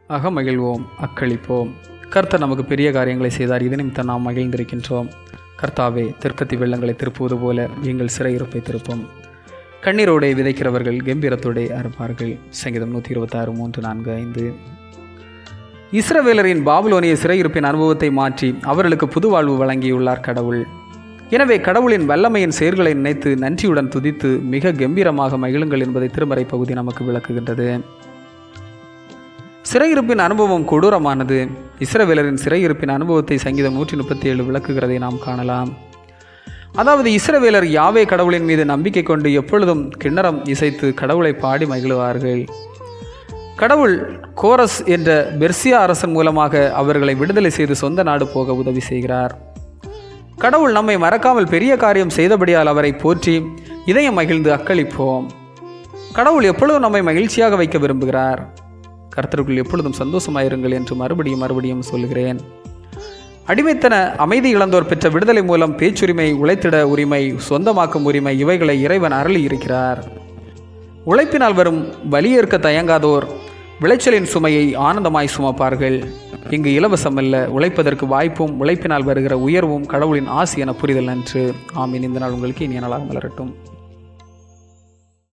அகமகிழ்வோம், அக்களிப்போம். கர்த்தர் நமக்கு பெரிய காரியங்களை செய்தார். இது நிமித்தம் நாம் மகிழ்ந்திருக்கின்றோம். கர்த்தாவே, தெற்கத்தி வெள்ளங்களை திருப்புவது போல எங்கள் சிறையிருப்பை திருப்பும். கண்ணீரோடே விதைக்கிறவர்கள் கம்பீரத்தோடே அறுப்பார்கள். சங்கீதம் 126, 3, 4, 5. இஸ்ரவேலரின் பாபிலோனிய சிறையிருப்பின் அனுபவத்தை மாற்றி அவர்களுக்கு புது வாழ்வு வழங்கியுள்ளார் கடவுள். எனவே கடவுளின் வல்லமையின் செயல்களை நினைத்து நன்றியுடன் துதித்து மிக கம்பீரமாக மகிழுங்கள் என்பதை திருமறை பகுதி நமக்கு விளக்குகின்றது. சிறையிருப்பின் அனுபவம் கொடூரமானது. இஸ்ரவேலரின் சிறையிருப்பின் அனுபவத்தை சங்கீதம் 137 விளக்குகிறதை நாம் காணலாம். அதாவது இஸ்ரவேலர் யாவே கடவுளின் மீது நம்பிக்கை கொண்டு எப்பொழுதும் கிண்ணறம் இசைத்து கடவுளை பாடி மகிழுவார்கள். கடவுள் கோரஸ் என்ற பெர்சியா அரசன் மூலமாக அவர்களை விடுதலை செய்து சொந்த நாடு போக உதவி செய்கிறார். கடவுள் நம்மை மறக்காமல் பெரிய காரியம் செய்தபடியால் அவரை போற்றி இதயம் மகிழ்ந்து அக்களிப்போம். கடவுள் எப்பொழுதும் நம்மை மகிழ்ச்சியாக வைக்க விரும்புகிறார். கர்த்தருக்குள் எப்பொழுதும் சந்தோஷமாயிருங்கள் என்று மறுபடியும் சொல்கிறேன். அடிமைத்தன அமைதி இழந்தோர் பெற்ற விடுதலை மூலம் பேச்சுரிமை, உழைத்திட உரிமை, சொந்தமாக்கும் உரிமை இவைகளை இறைவன் அருளி இருக்கிறார். உழைப்பினால் வரும் வலியேற்க தயங்காதோர் விளைச்சலின் சுமையை ஆனந்தமாய் சுமப்பார்கள். இங்கு இலவசமல்ல, உழைப்பதற்கு வாய்ப்பும் உழைப்பினால் வருகிற உயர்வும் கடவுளின் ஆசி என புரிதல் நன்று. ஆமீன். இந்த நாள் உங்களுக்கு இனிய நாளாக மலரட்டும்.